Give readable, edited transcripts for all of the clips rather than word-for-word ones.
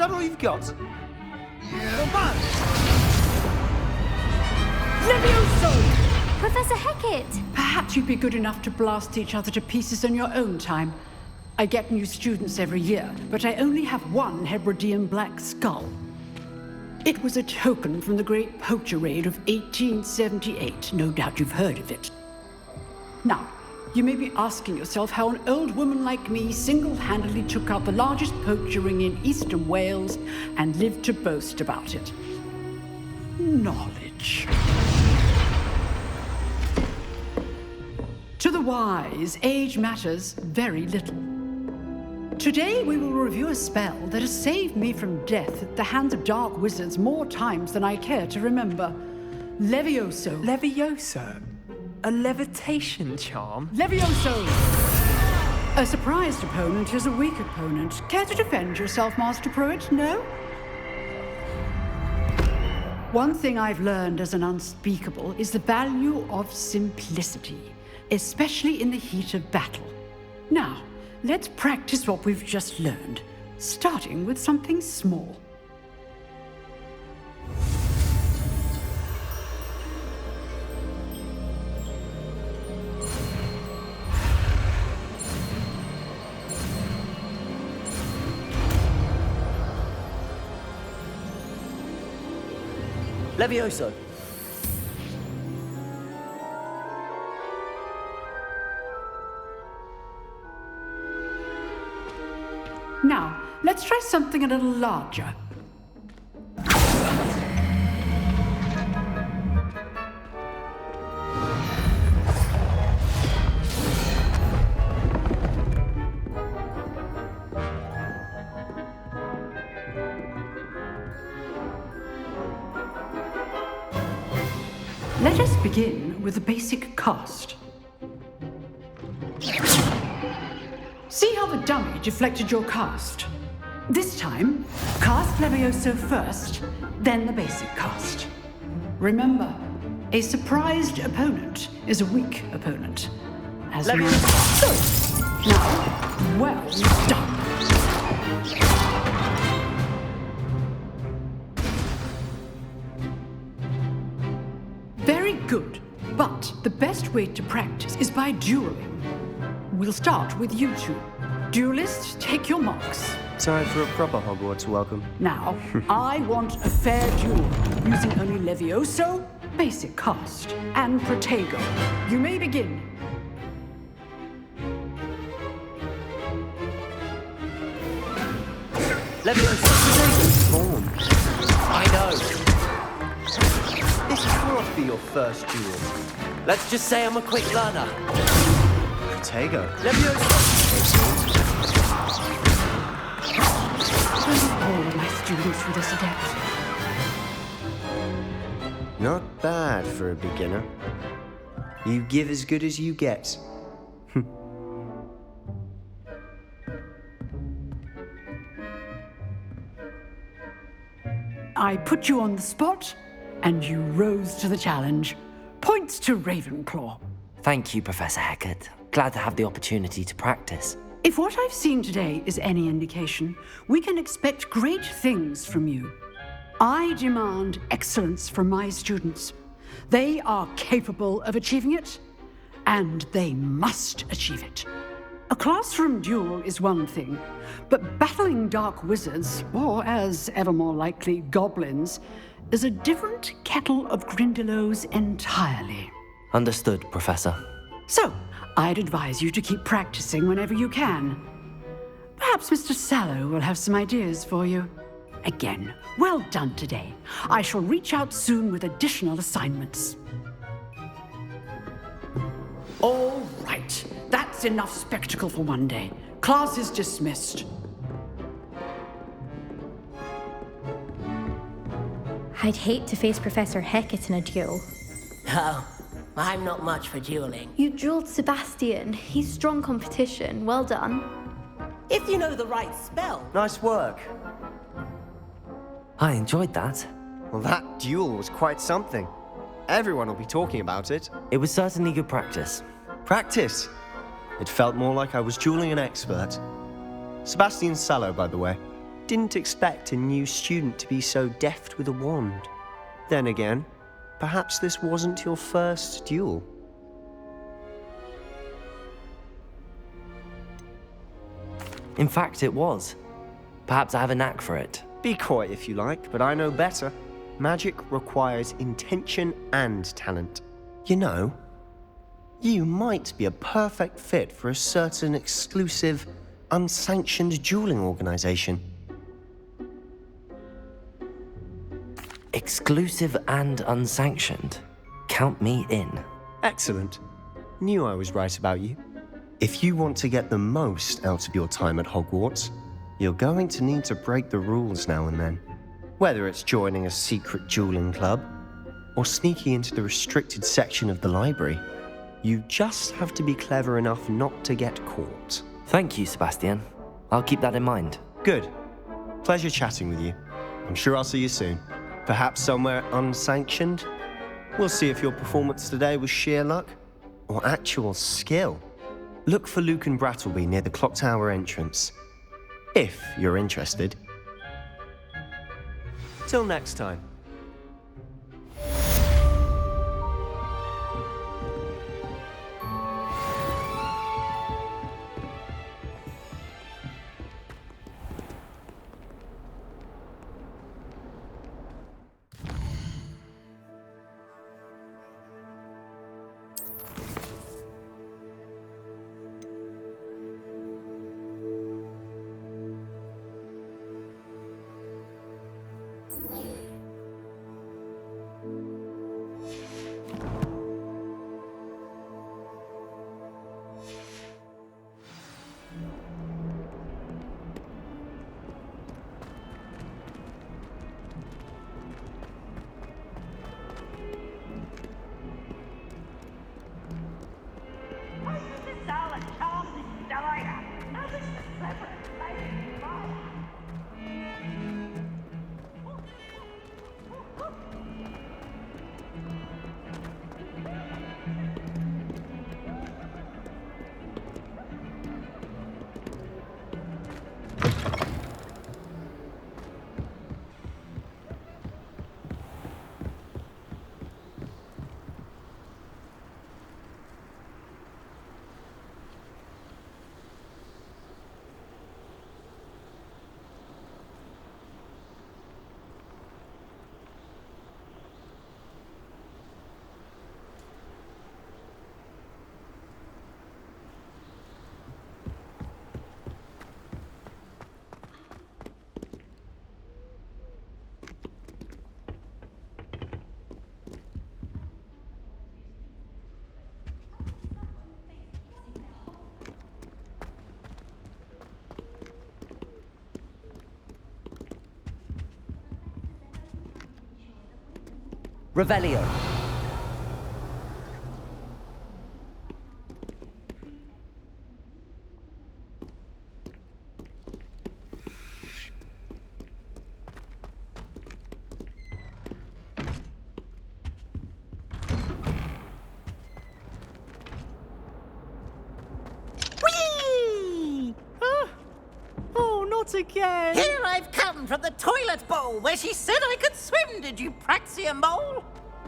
that all you've got? Come on! Levioso! Professor Hackett! Perhaps you'd be good enough to blast each other to pieces in your own time. I get new students every year, but I only have one Hebridean black skull. It was a token from the Great Poacher Raid of 1878. No doubt you've heard of it. Now, you may be asking yourself how an old woman like me single-handedly took out the largest poacher ring in eastern Wales and lived to boast about it. Knowledge. To the wise, age matters very little. Today we will review a spell that has saved me from death at the hands of dark wizards more times than I care to remember. Levioso. Levioso? A levitation charm? Levioso! A surprised opponent is a weak opponent. Care to defend yourself, Master Pruitt? No? One thing I've learned as an unspeakable is the value of simplicity, especially in the heat of battle. Now, let's practice what we've just learned, starting with something small. Levioso. Now, let's try something a little larger. Let us begin with the basic cast. See how the dummy deflected your cast? This time, cast Levioso first, then the basic cast. Remember, a surprised opponent is a weak opponent. As Levioso! Now, well done. Very good, but the best way to practice is by dueling. We'll start with you two. Duelists, take your marks. Time for a proper Hogwarts welcome. Now, I want a fair duel, using only Levioso, basic cast, and Protego. You may begin. Levioso. Form. I know. This can't be your first duel. Let's just say I'm a quick learner. Protego. Levioso. All of my students with this adept. Not bad for a beginner. You give as good as you get. I put you on the spot, and you rose to the challenge. Points to Ravenclaw. Thank you, Professor Hackett. Glad to have the opportunity to practice. If what I've seen today is any indication, we can expect great things from you. I demand excellence from my students. They are capable of achieving it, and they must achieve it. A classroom duel is one thing, but battling dark wizards, or as ever more likely, goblins, is a different kettle of Grindylows entirely. Understood, Professor. So, I'd advise you to keep practicing whenever you can. Perhaps Mr. Sallow will have some ideas for you. Again, well done today. I shall reach out soon with additional assignments. All right, that's enough spectacle for one day. Class is dismissed. I'd hate to face Professor Hackett in a duel. Oh, I'm not much for dueling. You dueled Sebastian. He's strong competition. Well done. If you know the right spell. Nice work. I enjoyed that. Well, that duel was quite something. Everyone will be talking about it. It was certainly good practice. Practice. It felt more like I was dueling an expert. Sebastian Sallow, by the way. Didn't expect a new student to be so deft with a wand. Then again, perhaps this wasn't your first duel. In fact, it was. Perhaps I have a knack for it. Be coy if you like, but I know better. Magic requires intention and talent. You know, you might be a perfect fit for a certain exclusive, unsanctioned dueling organization. Exclusive and unsanctioned. Count me in. Excellent. Knew I was right about you. If you want to get the most out of your time at Hogwarts, you're going to need to break the rules now and then. Whether it's joining a secret dueling club, or sneaking into the restricted section of the library, you just have to be clever enough not to get caught. Thank you, Sebastian. I'll keep that in mind. Good. Pleasure chatting with you. I'm sure I'll see you soon. Perhaps somewhere unsanctioned? We'll see if your performance today was sheer luck or actual skill. Look for Luke and Brattleby near the clock tower entrance, if you're interested. Till next time. Revelio. Whee! Oh, not again! Here I've come from the toilet bowl where she said I could swim, did you praxia mole?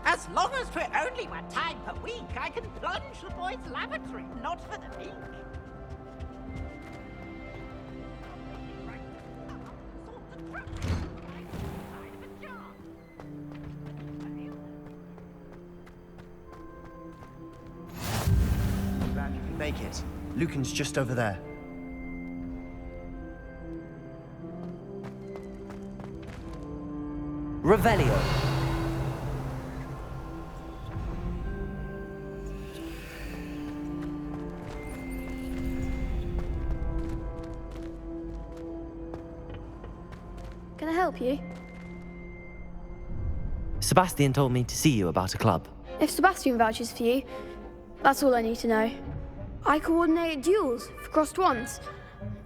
As long as 'twere only 1 time per week, I can plunge the boys' lavatory, not for the meek. Glad you can make it. Lucan's just over there. Revelio. Can I help you? Sebastian told me to see you about a club. If Sebastian vouches for you, that's all I need to know. I coordinate duels for crossed wands.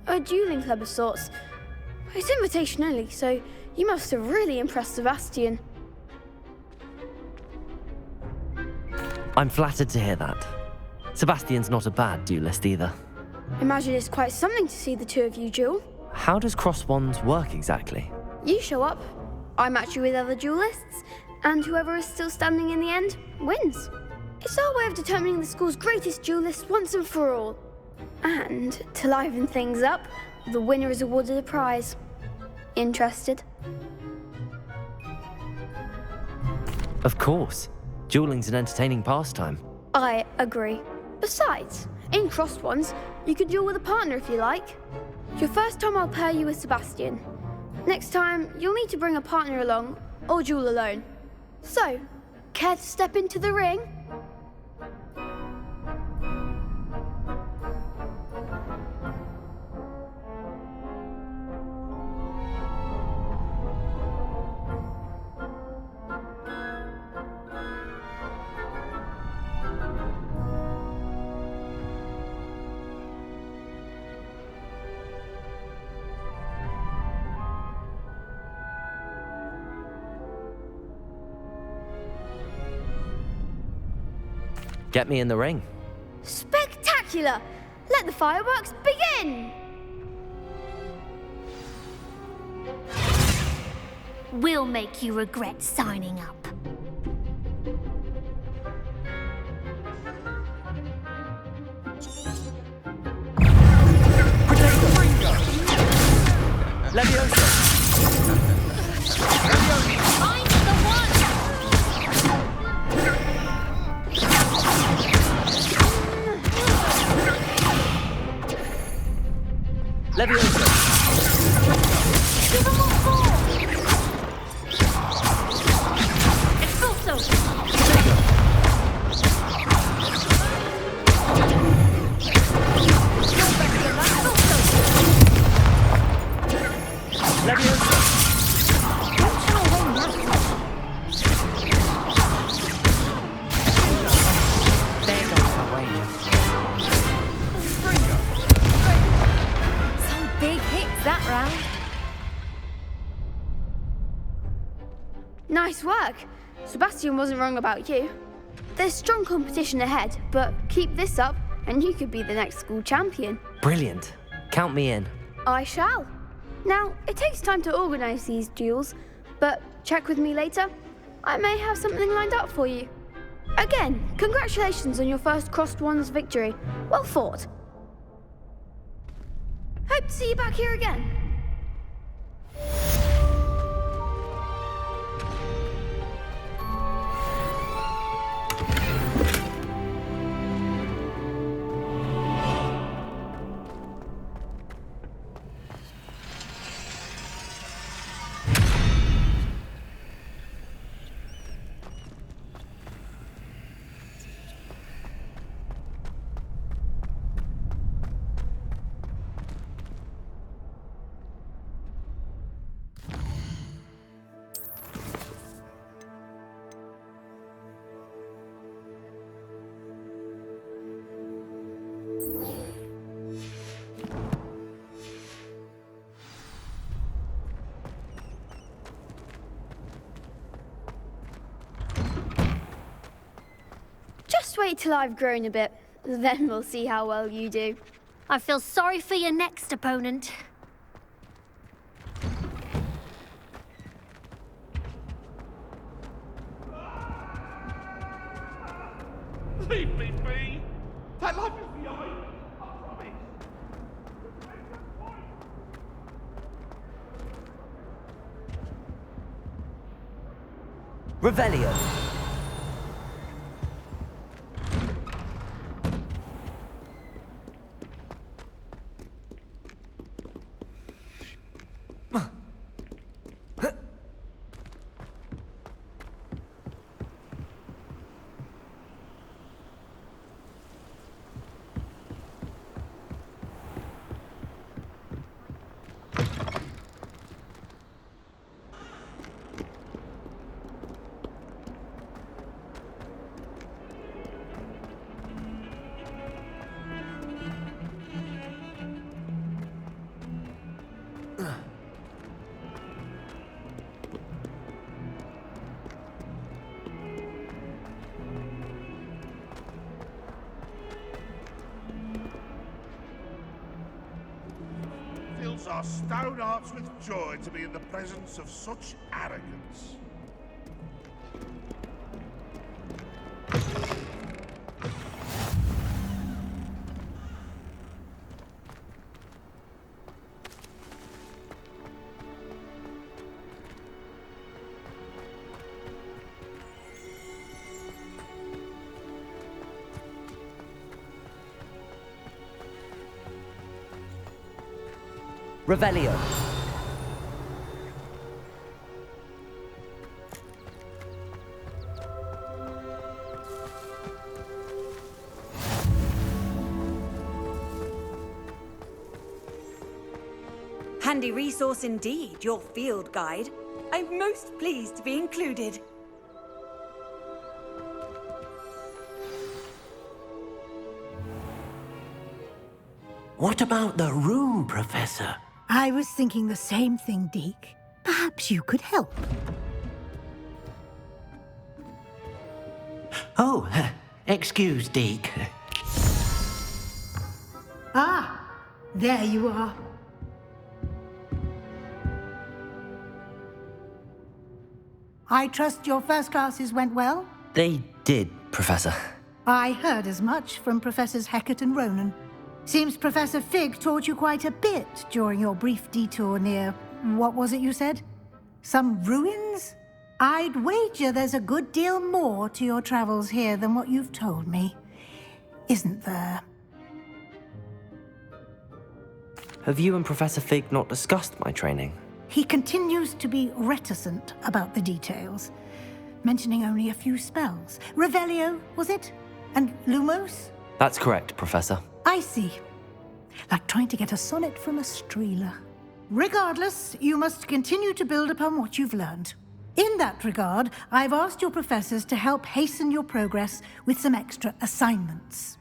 A dueling club of sorts. It's invitation only, so you must have really impressed Sebastian. I'm flattered to hear that. Sebastian's not a bad duelist either. Imagine it's quite something to see the two of you duel. how does cross wands work exactly? You show up, I match you with other duelists, and whoever is still standing in the end wins. It's our way of determining the school's greatest duelist once and for all. And to liven things up, the winner is awarded a prize. Interested? Of course. Dueling's an entertaining pastime. I agree. Besides, in crossed ones, you can duel with a partner if you like. Your first time I'll pair you with Sebastian. Next time, you'll need to bring a partner along, or duel alone. So, care to step into the ring? Get me in the ring. Spectacular! Let the fireworks begin! We'll make you regret signing up. Leviosa! I'm the one! Leviosa! Give them all four! Expulso! Leviosa! Don't you know when that There goes my wager. Some big hits that round. Nice work. Sebastian wasn't wrong about you. There's strong competition ahead, but keep this up and you could be the next school champion. Brilliant. Count me in. I shall. Now, it takes time to organise these duels, but check with me later. I may have something lined up for you. Again, congratulations on your first crossed wands victory. Well fought. Hope to see you back here again. Just wait till I've grown a bit, then we'll see how well you do. I feel sorry for your next opponent. Leave me be! That life is behind me, I promise! Revelio. fills our stone hearts with joy to be in the presence of such arrogance. Revelio. Handy resource indeed, your field guide. I'm most pleased to be included. What about the room, Professor? I was thinking the same thing, Deke. Perhaps you could help. Oh, excuse, Deke. Ah, there you are. I trust your first classes went well? They did, Professor. I heard as much from Professors Hecat and Ronan. Seems Professor Fig taught you quite a bit during your brief detour near... what was it you said? Some ruins? I'd wager there's a good deal more to your travels here than what you've told me. Isn't there? Have you and Professor Fig not discussed my training? He continues to be reticent about the details, mentioning only a few spells. Revelio, was it? And Lumos? That's correct, Professor. I see. Like trying to get a sonnet from a streeler. Regardless, you must continue to build upon what you've learned. In that regard, I've asked your professors to help hasten your progress with some extra assignments.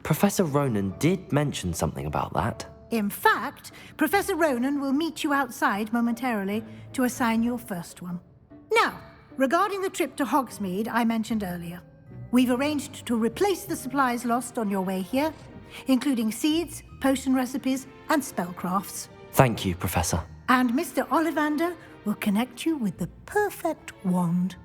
Professor Ronan did mention something about that. In fact, Professor Ronan will meet you outside momentarily to assign your first one. Now, regarding the trip to Hogsmeade I mentioned earlier, we've arranged to replace the supplies lost on your way here, including seeds, potion recipes, and spellcrafts. Thank you, Professor. And Mr. Ollivander will connect you with the perfect wand.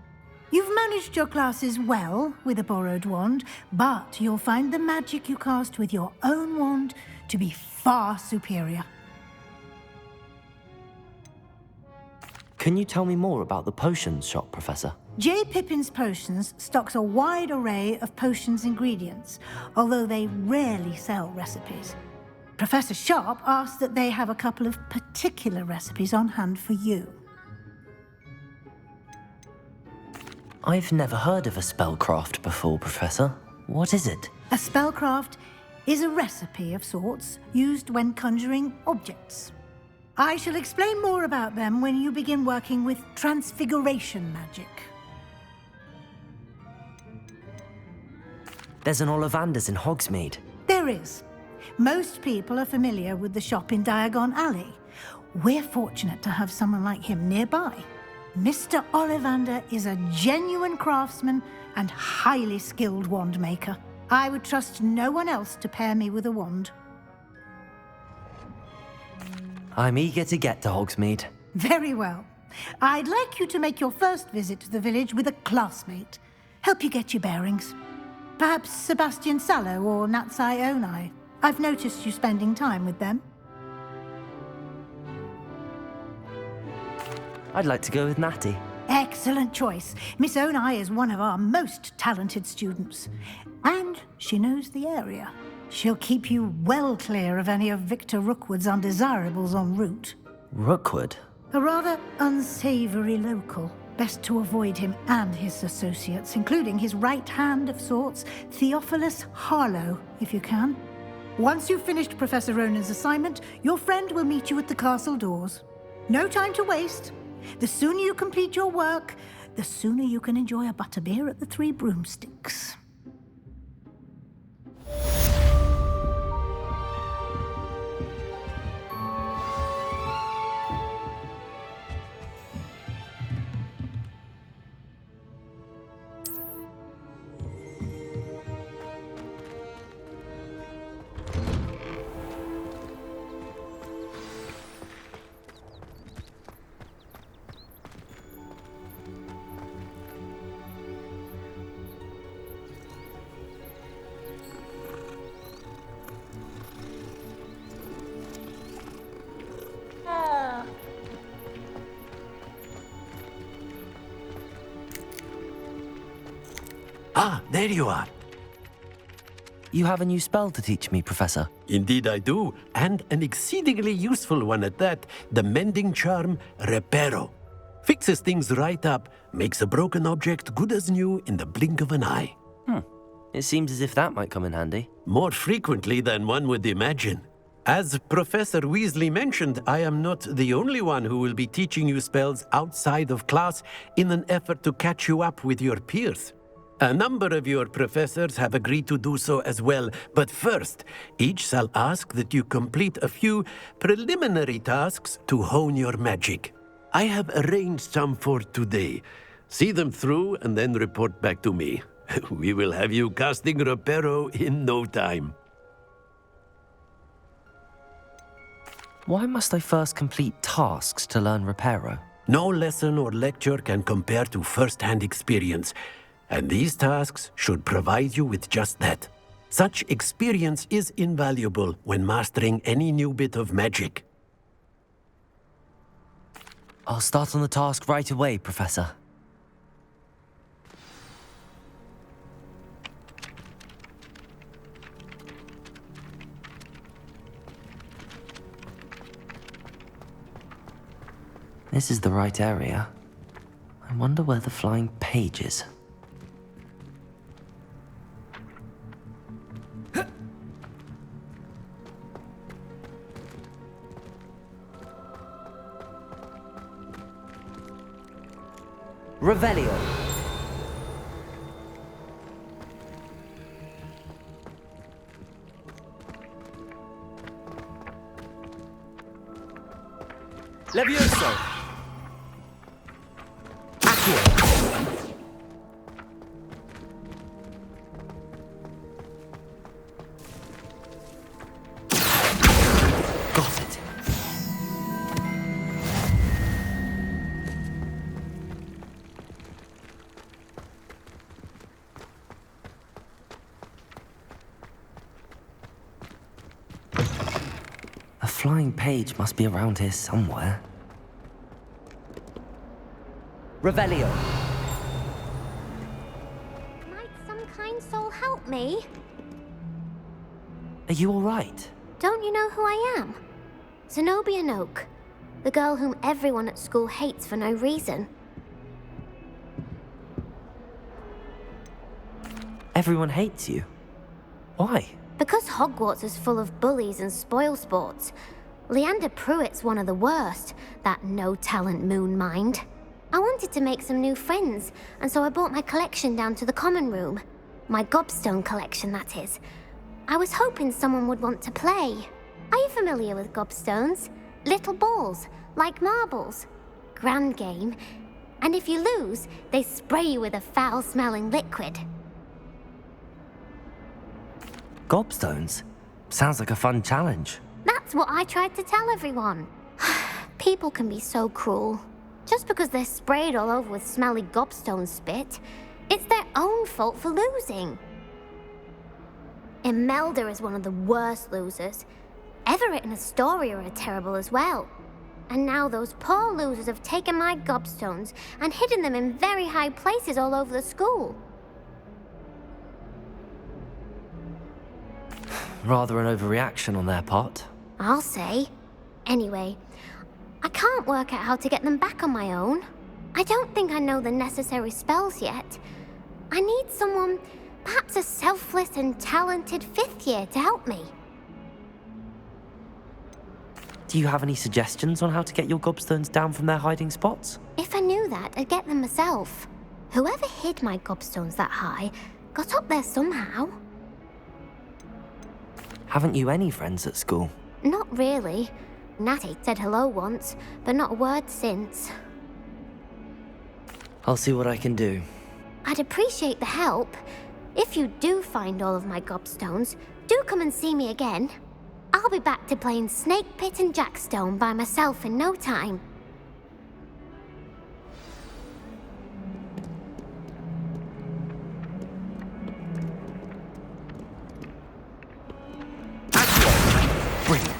You've managed your classes well with a borrowed wand, but you'll find the magic you cast with your own wand to be far superior. Can you tell me more about the potions shop, Professor? J. Pippin's Potions stocks a wide array of potions ingredients, although they rarely sell recipes. Professor Sharp asks that they have a couple of particular recipes on hand for you. I've never heard of a spellcraft before, Professor. What is it? A spellcraft is a recipe of sorts used when conjuring objects. I shall explain more about them when you begin working with transfiguration magic. There's an Ollivander's in Hogsmeade. There is. Most people are familiar with the shop in Diagon Alley. We're fortunate to have someone like him nearby. Mr. Ollivander is a genuine craftsman and highly skilled wand maker. I would trust no one else to pair me with a wand. I'm eager to get to Hogsmeade. Very well. I'd like you to make your first visit to the village with a classmate. Help you get your bearings. Perhaps Sebastian Sallow or Natsai Onai. I've noticed you spending time with them. I'd like to go with Natty. Excellent choice. Miss Onai is one of our most talented students. And she knows the area. She'll keep you well clear of any of Victor Rookwood's undesirables en route. Rookwood? A rather unsavory local. Best to avoid him and his associates, including his right hand of sorts, Theophilus Harlow, if you can. Once you've finished Professor Ronan's assignment, your friend will meet you at the castle doors. No time to waste. The sooner you complete your work, the sooner you can enjoy a butterbeer at the Three Broomsticks. Ah, there you are. You have a new spell to teach me, Professor. Indeed I do, and an exceedingly useful one at that. The mending charm, Reparo. Fixes things right up, makes a broken object good as new in the blink of an eye. It seems as if that might come in handy. More frequently than one would imagine. As Professor Weasley mentioned, I am not the only one who will be teaching you spells outside of class in an effort to catch you up with your peers. A number of your professors have agreed to do so as well, but first, each shall ask that you complete a few preliminary tasks to hone your magic. I have arranged some for today. See them through and then report back to me. We will have you casting Reparo in no time. Why must I first complete tasks to learn Reparo? No lesson or lecture can compare to first-hand experience, and these tasks should provide you with just that. Such experience is invaluable when mastering any new bit of magic. I'll start on the task right away, Professor. This is the right area. I wonder where the flying page is. Revelio. Levioso. Got it. A flying page must be around here somewhere. Revelio. Might some kind soul help me? Are you all right? Don't you know who I am? Zenobia Noak, the girl whom everyone at school hates for no reason. Everyone hates you. Why? Because Hogwarts is full of bullies and spoilsports. Leander Pruitt's one of the worst, that no-talent moon mind. I wanted to make some new friends, and so I brought my collection down to the common room. My gobstone collection, that is. I was hoping someone would want to play. Are you familiar with gobstones? Little balls, like marbles. Grand game. And if you lose, they spray you with a foul-smelling liquid. Gobstones? Sounds like a fun challenge. That's what I tried to tell everyone. People can be so cruel. Just because they're sprayed all over with smelly gobstone spit, it's their own fault for losing. Imelda is one of the worst losers. Everett and Astoria are terrible as well. And now those poor losers have taken my gobstones and hidden them in very high places all over the school. Rather an overreaction on their part. I'll say. Anyway, I can't work out how to get them back on my own. I don't think I know the necessary spells yet. I need someone, perhaps a selfless and talented fifth year to help me. Do you have any suggestions on how to get your gobstones down from their hiding spots? If I knew that, I'd get them myself. Whoever hid my gobstones that high got up there somehow. Haven't you any friends at school? Not really. Natty said hello once, but not a word since. I'll see what I can do. I'd appreciate the help. If you do find all of my gobstones, do come and see me again. I'll be back to playing Snake Pit and Jackstone by myself in no time. Brilliant.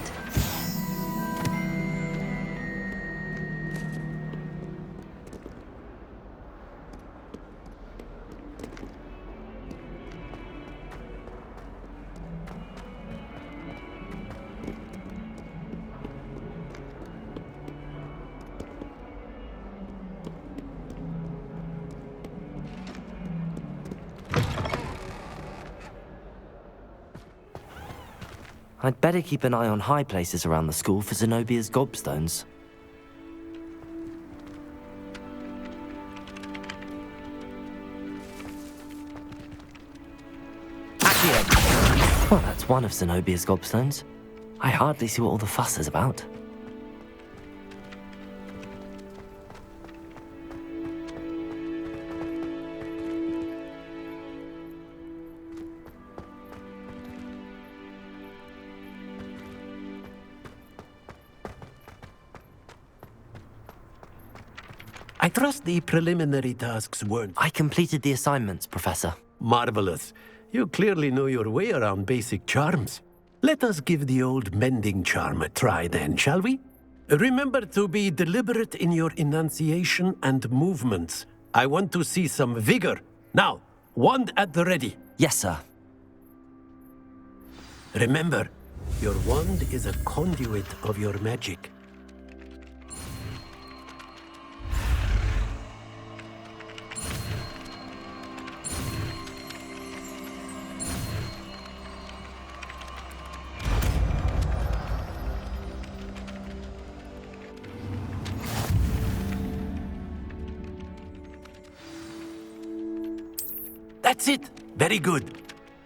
I'd better keep an eye on high places around the school for Zenobia's gobstones. Accio! Well, that's one of Zenobia's gobstones. I hardly see what all the fuss is about. I trust the preliminary tasks weren't... I completed the assignments, Professor. Marvelous. You clearly know your way around basic charms. Let us give the old mending charm a try then, shall we? Remember to be deliberate in your enunciation and movements. I want to see some vigor. Now, wand at the ready. Yes, sir. Remember, your wand is a conduit of your magic. That's it! Very good.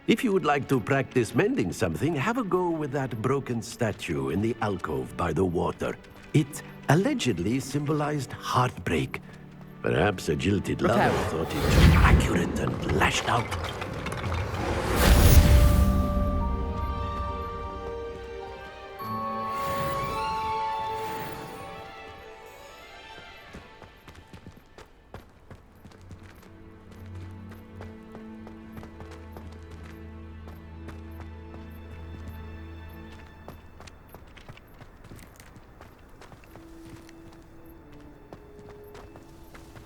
If you would like to practice mending something, have a go with that broken statue in the alcove by the water. It allegedly symbolized heartbreak. Perhaps a jilted lover thought it too accurate and lashed out.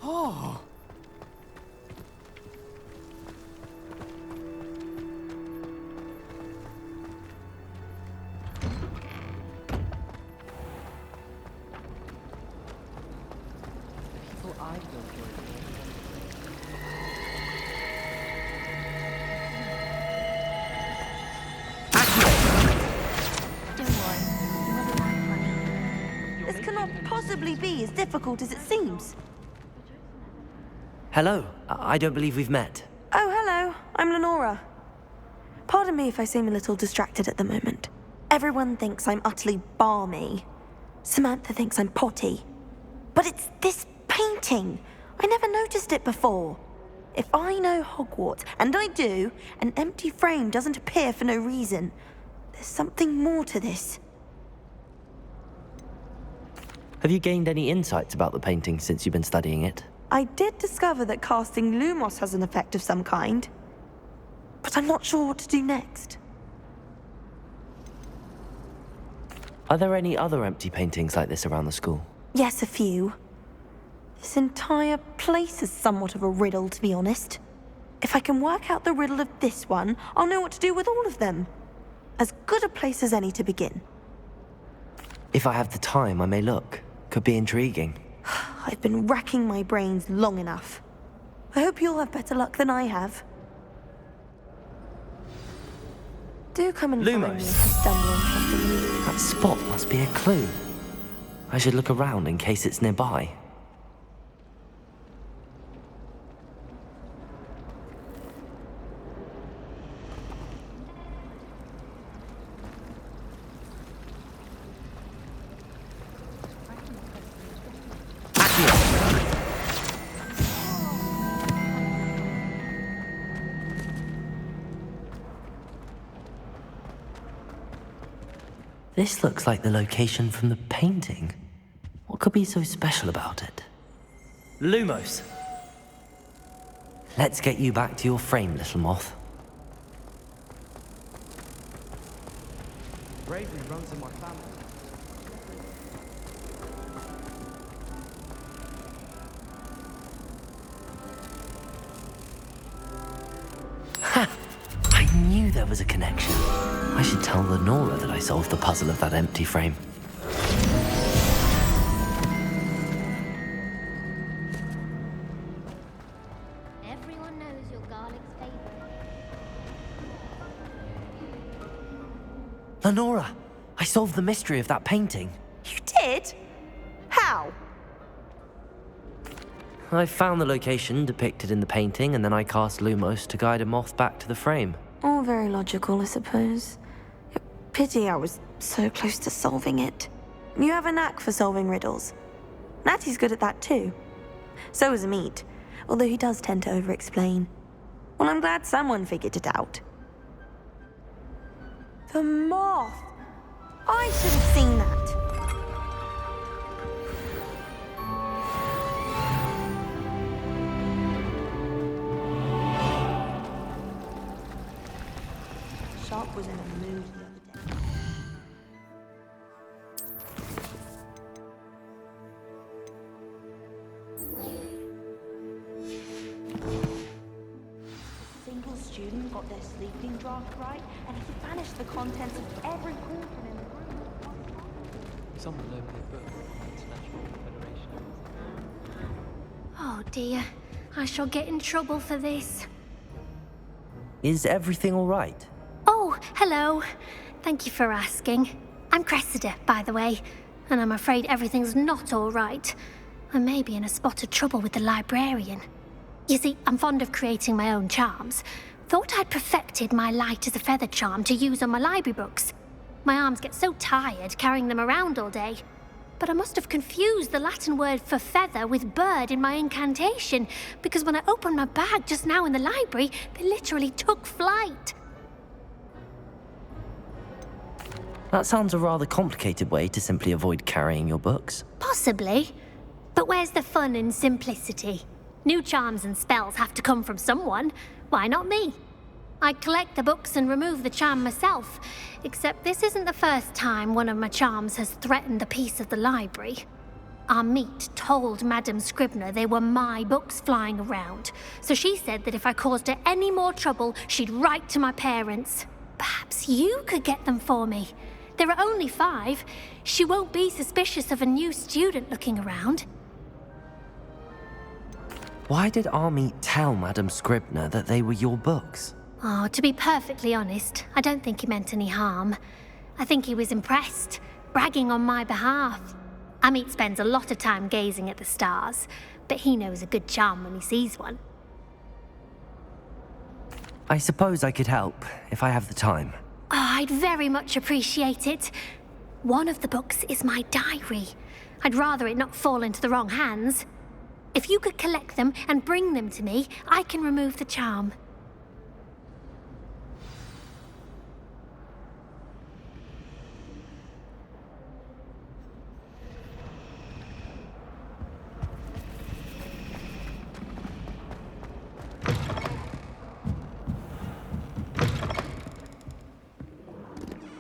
Oh. This cannot possibly be as difficult as it seems. Hello. I don't believe we've met. Oh, hello. I'm Lenora. Pardon me if I seem a little distracted at the moment. Everyone thinks I'm utterly balmy. Samantha thinks I'm potty. But it's this painting. I never noticed it before. If I know Hogwarts, and I do, an empty frame doesn't appear for no reason. There's something more to this. Have you gained any insights about the painting since you've been studying it? I did discover that casting Lumos has an effect of some kind. But I'm not sure what to do next. Are there any other empty paintings like this around the school? Yes, a few. This entire place is somewhat of a riddle, to be honest. If I can work out the riddle of this one, I'll know what to do with all of them. As good a place as any to begin. If I have the time, I may look. Could be intriguing. I've been racking my brains long enough. I hope you'll have better luck than I have. Do come and find me if you stumble on something new. That spot must be a clue. I should look around in case it's nearby. This looks like the location from the painting. What could be so special about it? Lumos! Let's get you back to your frame, little moth. Bravery runs in my family. Ha! I knew there was a connection. I should tell Lenora that I solved the puzzle of that empty frame. Everyone knows you're Garlic's favorite. Lenora, I solved the mystery of that painting. You did? How? I found the location depicted in the painting, and then I cast Lumos to guide a moth back to the frame. All very logical, I suppose. Pity I was so close to solving it. You have a knack for solving riddles. Natty's good at that too. So is Meat, although he does tend to over-explain. Well, I'm glad someone figured it out. The moth! I should have seen that. Shark was in a mood the other day. A single student got their sleeping draft right, and he banished the contents of every cauldron in the room. Someone loaned me a book from the International Federation. Oh dear, I shall get in trouble for this. Is everything all right? Oh, hello. Thank you for asking. I'm Cressida, by the way, and I'm afraid everything's not all right. I may be in a spot of trouble with the librarian. You see, I'm fond of creating my own charms. Thought I'd perfected my light as a feather charm to use on my library books. My arms get so tired carrying them around all day. But I must have confused the Latin word for feather with bird in my incantation, because when I opened my bag just now in the library, they literally took flight. That sounds a rather complicated way to simply avoid carrying your books. Possibly. But where's the fun in simplicity? New charms and spells have to come from someone. Why not me? I collect the books and remove the charm myself, except this isn't the first time one of my charms has threatened the peace of the library. Our Meat told Madame Scribner they were my books flying around, so she said that if I caused her any more trouble, she'd write to my parents. Perhaps you could get them for me. There are only 5. She won't be suspicious of a new student looking around. Why did Army tell Madame Scribner that they were your books? Oh, to be perfectly honest, I don't think he meant any harm. I think he was impressed, bragging on my behalf. Amit spends a lot of time gazing at the stars, but he knows a good charm when he sees one. I suppose I could help, if I have the time. Oh, I'd very much appreciate it. One of the books is my diary. I'd rather it not fall into the wrong hands. If you could collect them and bring them to me, I can remove the charm.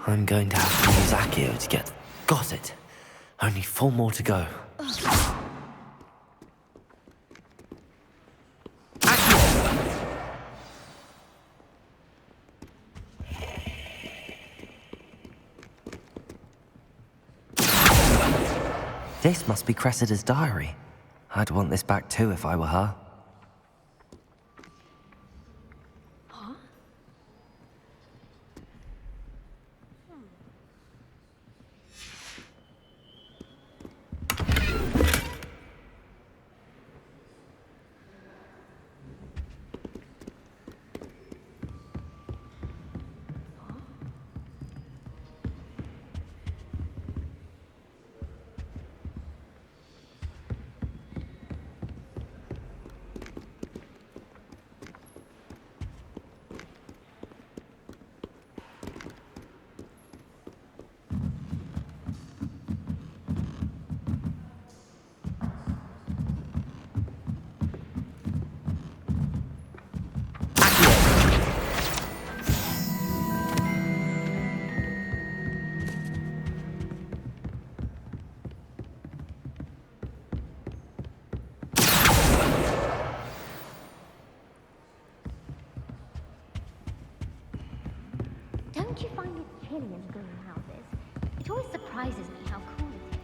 I'm going to have to use Accio to get... Got it. Only 4 more to go. This must be Cressida's diary. I'd want this back too if I were her. Don't you find it chilly in greenhouses? It always surprises me how cool it is.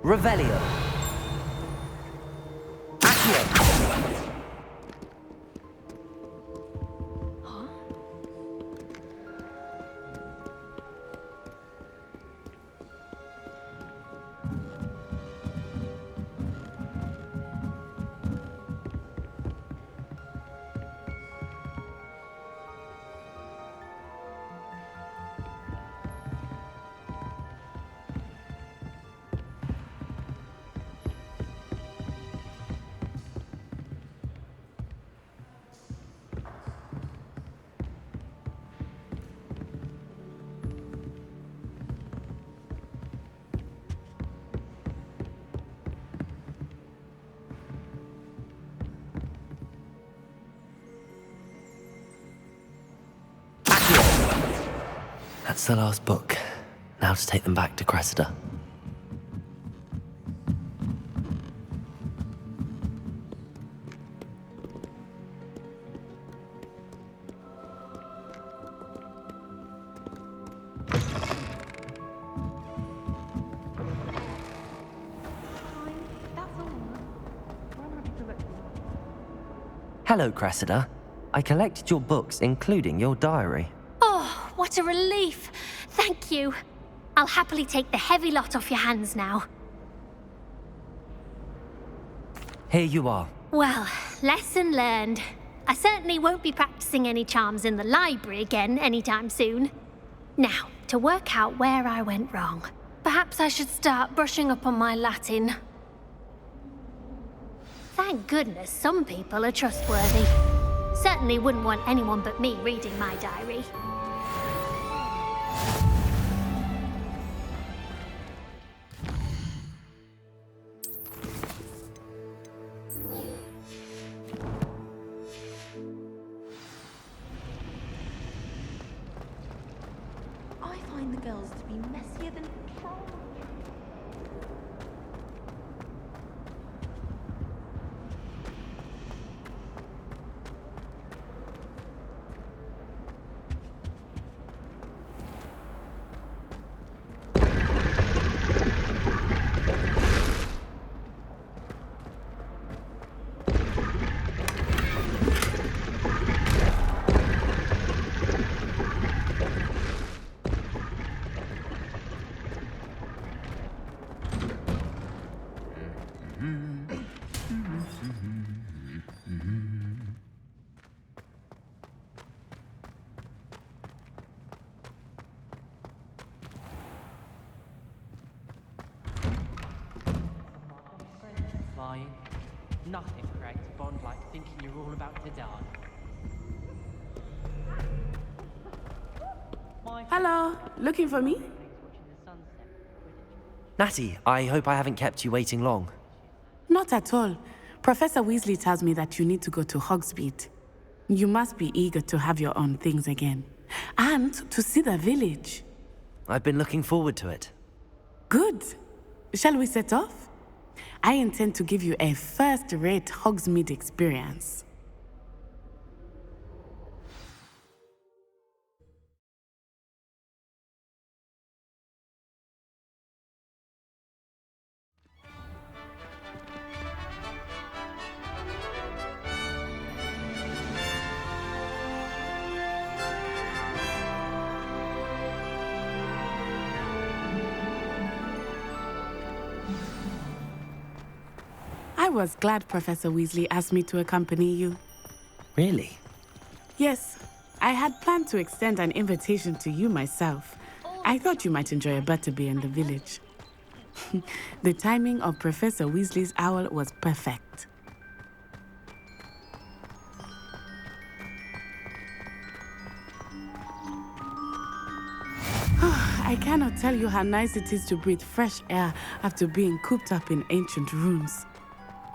Revelio. Accio. That's the last book. Now to take them back to Cressida. Hello, Cressida. I collected your books, including your diary. Oh, what a relief. Thank you. I'll happily take the heavy lot off your hands now. Here you are. Well, lesson learned. I certainly won't be practicing any charms in the library again anytime soon. Now, to work out where I went wrong. Perhaps I should start brushing up on my Latin. Thank goodness some people are trustworthy. Certainly wouldn't want anyone but me reading my diary. I find the girls to be messier than trolls. Flying. Nothing creates a bond like thinking you're all about to die. Hello, looking for me? Natty, I hope I haven't kept you waiting long. Not at all. Professor Weasley tells me that you need to go to Hogsmeade. You must be eager to have your own things again. And to see the village. I've been looking forward to it. Good. Shall we set off? I intend to give you a first-rate Hogsmeade experience. I was glad Professor Weasley asked me to accompany you. Really? Yes, I had planned to extend an invitation to you myself. I thought you might enjoy a butterbeer in the village. The timing of Professor Weasley's owl was perfect. I cannot tell you how nice it is to breathe fresh air after being cooped up in ancient rooms.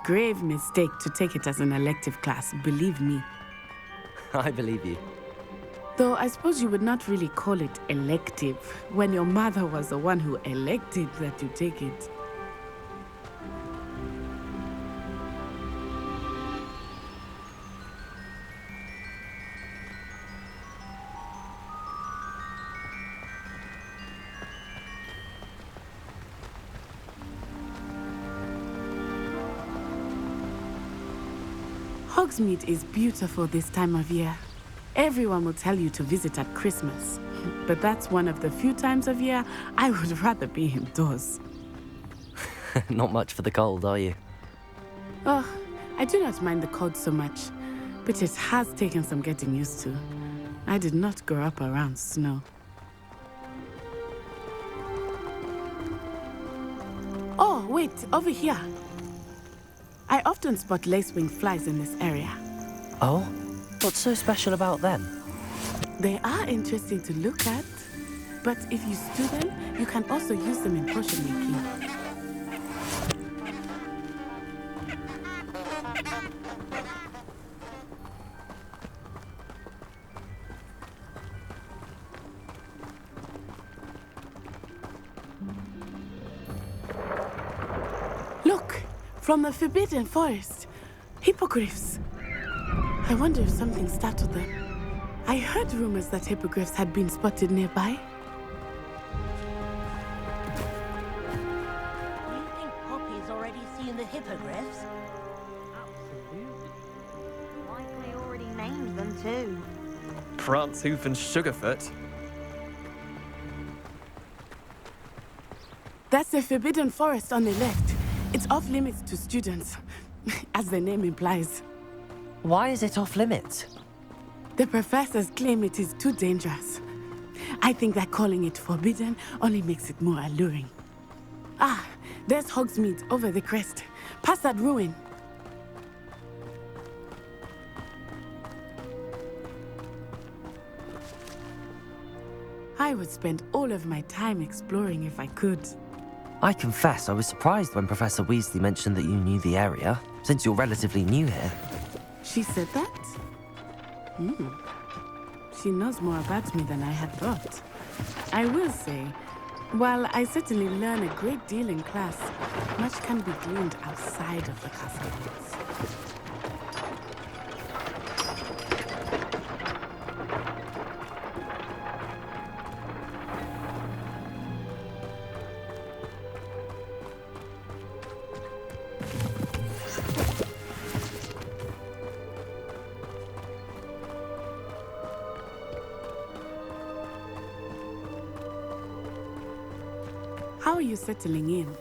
Grave mistake to take it as an elective class, believe me. I believe you. Though I suppose you would not really call it elective when your mother was the one who elected that you take it. Hogsmeade is beautiful this time of year. Everyone will tell you to visit at Christmas. But that's one of the few times of year I would rather be indoors. Not much for the cold, are you? Oh, I do not mind the cold so much, but it has taken some getting used to. I did not grow up around snow. Oh, wait, over here. I often spot lacewing flies in this area. Oh? What's so special about them? They are interesting to look at, but if you stew them, you can also use them in potion making. Look, from the Forbidden Forest, hippogriffs. I wonder if something startled them. I heard rumors that hippogriffs had been spotted nearby. Do you think Poppy's already seen the hippogriffs? Absolutely. Likely already named them too. Prantzhoof and Sugarfoot. That's the Forbidden Forest on the left. It's off limits to students, as the name implies. Why is it off limits? The professors claim it is too dangerous. I think that calling it forbidden only makes it more alluring. Ah, there's Hogsmeade over the crest. Past that ruin. I would spend all of my time exploring if I could. I confess I was surprised when Professor Weasley mentioned that you knew the area, since you're relatively new here. She said that? She knows more about me than I had thought. I will say, while I certainly learn a great deal in class, much can be gleaned outside of the castle walls. How are you settling in?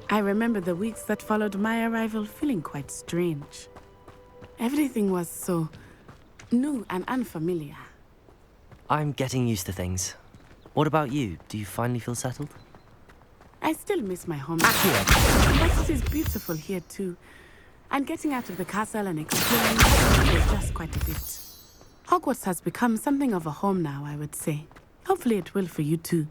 I remember the weeks that followed my arrival feeling quite strange. Everything was so new and unfamiliar. I'm getting used to things. What about you? Do you finally feel settled? I still miss my home, but it is beautiful here too. And getting out of the castle and exploring is just quite a bit. Hogwarts has become something of a home now, I would say. Hopefully it will for you too.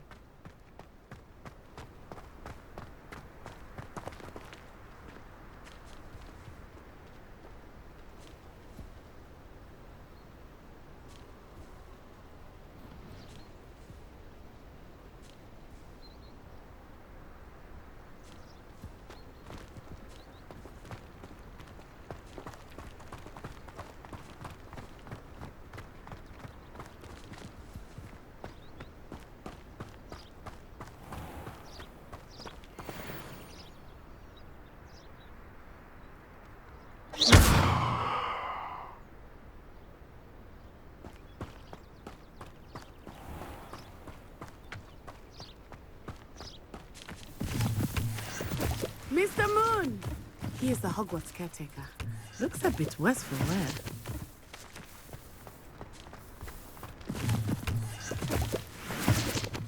Mr. Moon! He is the Hogwarts caretaker. Looks a bit worse for wear.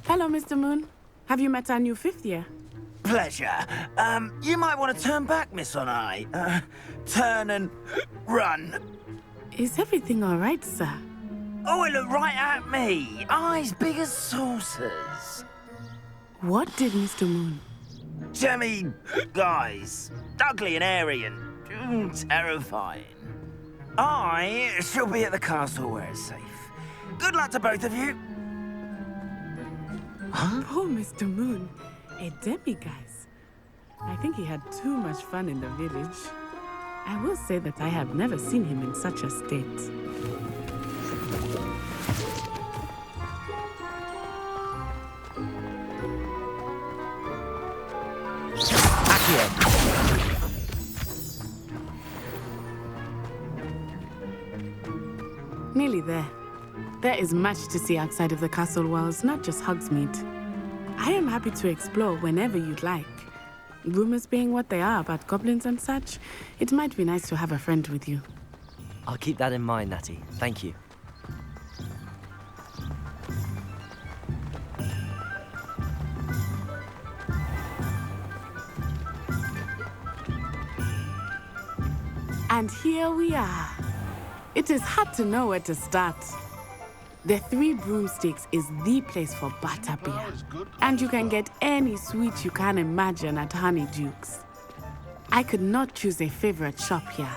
Hello, Mr. Moon. Have you met our new fifth year? Pleasure. You might want to turn back, Miss Onai. Turn and run. Is everything all right, sir? Oh, it looked right at me. Eyes big as saucers. What did Mr. Moon? Jemmy, guys, ugly and airy and terrifying. I shall be at the castle where it's safe. Good luck to both of you. Huh? Oh, Mr. Moon, a demiguise. I think he had too much fun in the village. I will say that I have never seen him in such a state. Nearly there. There is much to see outside of the castle walls, not just Hogsmeade. I am happy to explore whenever you'd like. Rumors being what they are about goblins and such, it might be nice to have a friend with you. I'll keep that in mind, Natty. Thank you. And here we are. It is hard to know where to start. The Three Broomsticks is the place for butterbeer, and you can get any sweet you can imagine at Honeydukes. I could not choose a favorite shop here.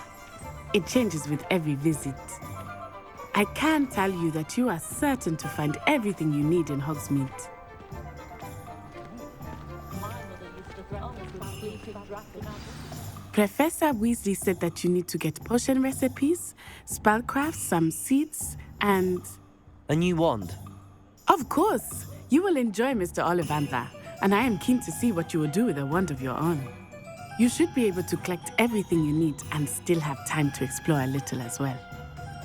It changes with every visit. I can tell you that you are certain to find everything you need in Hogsmeade. Professor Weasley said that you need to get potion recipes, spellcraft, some seeds, and... A new wand? Of course! You will enjoy Mr. Ollivander, and I am keen to see what you will do with a wand of your own. You should be able to collect everything you need and still have time to explore a little as well.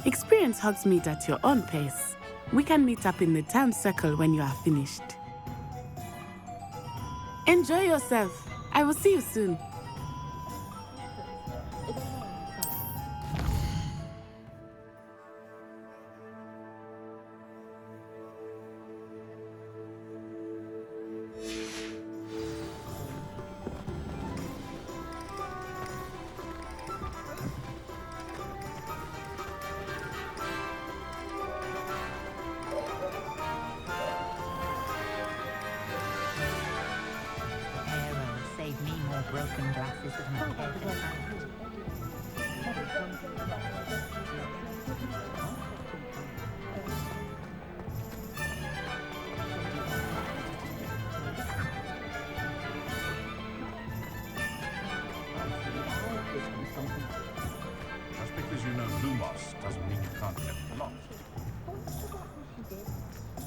Experience Hogsmeade at your own pace. We can meet up in the town circle when you are finished. Enjoy yourself. I will see you soon. Save me more broken glasses of my head. Just because you know Lumos doesn't mean you can't get lost.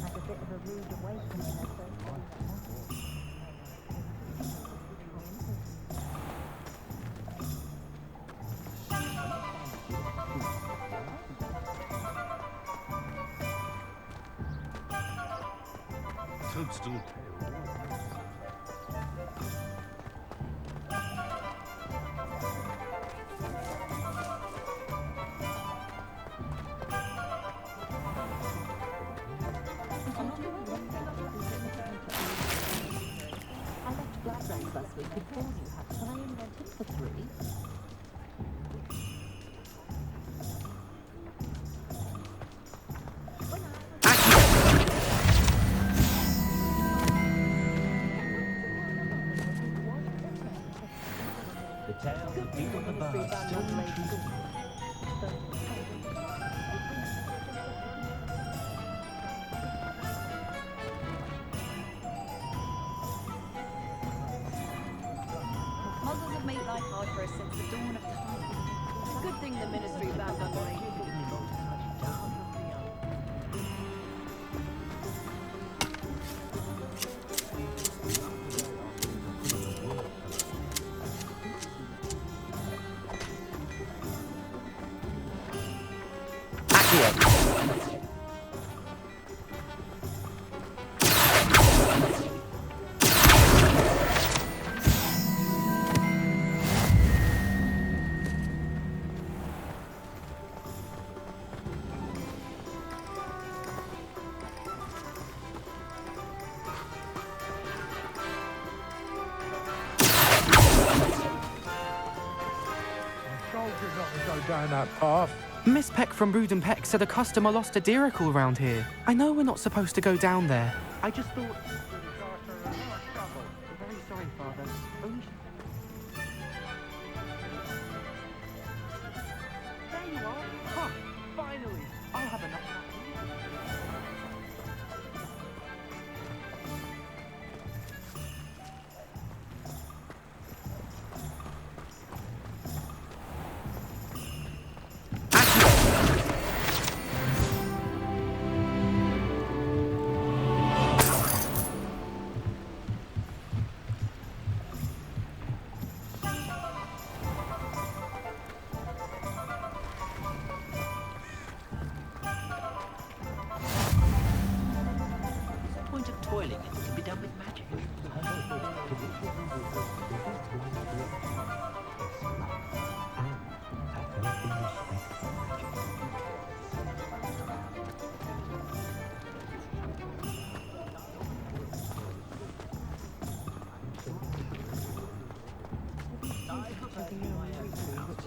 Like a bit of a rude awakening at first. Toadstool. I left Black Ranks last week before you had. Can I only rent him for 3? The tale of WindUpBird still true. Muggles have made life hard for us since the dawn of time. Good thing the Ministry banned on me. Down that path. Miss Peck from Brood and Peck said a customer lost a diricle around here. I know we're not supposed to go down there. I just thought... I'm very sorry, Father. Only... There you are. Huh, finally. I'll have enough.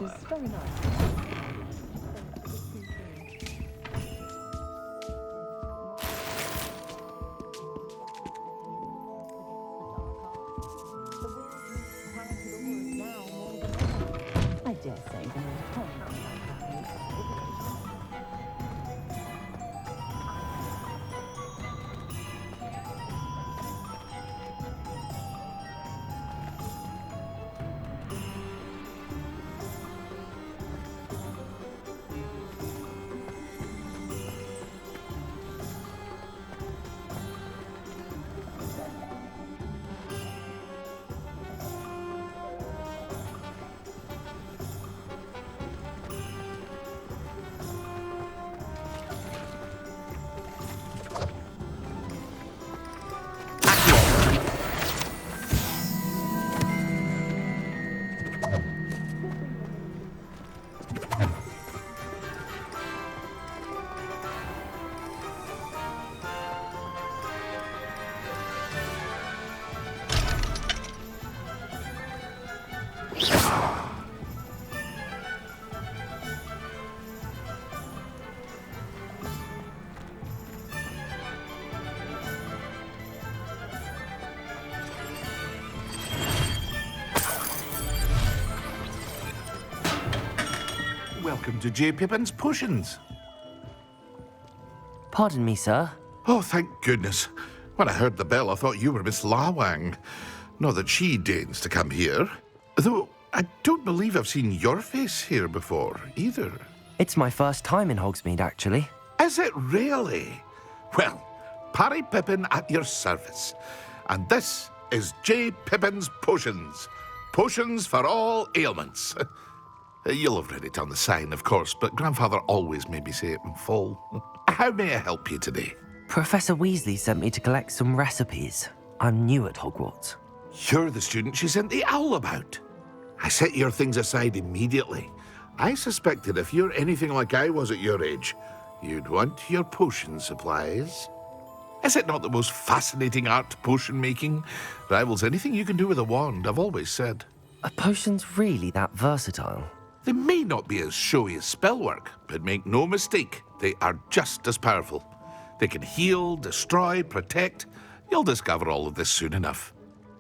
Which is very nice. I dare say the most common Welcome to J. Pippin's Potions. Pardon me, sir. Oh, thank goodness. When I heard the bell, I thought you were Miss Lawang. Not that she deigns to come here. Though, I don't believe I've seen your face here before, either. It's my first time in Hogsmeade, actually. Is it really? Well, Parry Pippin at your service. And this is J. Pippin's Potions. Potions for all ailments. You'll have read it on the sign, of course, but Grandfather always made me say it in full. How may I help you today? Professor Weasley sent me to collect some recipes. I'm new at Hogwarts. You're the student she sent the owl about. I set your things aside immediately. I suspected if you're anything like I was at your age, you'd want your potion supplies. Is it not the most fascinating art, potion making? Rivals anything you can do with a wand, I've always said. Are potions really that versatile? They may not be as showy as spellwork, but make no mistake, they are just as powerful. They can heal, destroy, protect. You'll discover all of this soon enough.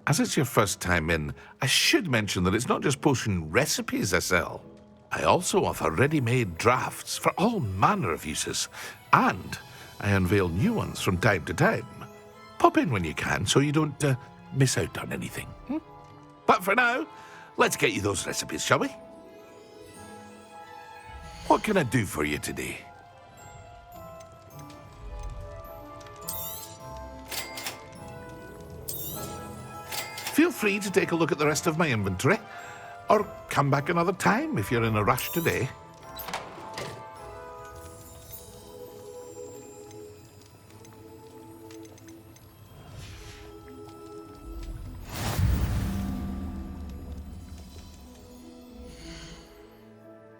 As it's your first time in, I should mention that it's not just potion recipes I sell. I also offer ready-made drafts for all manner of uses, and I unveil new ones from time to time. Pop in when you can so you don't miss out on anything. But for now, let's get you those recipes, shall we? What can I do for you today? Feel free to take a look at the rest of my inventory, or come back another time if you're in a rush today.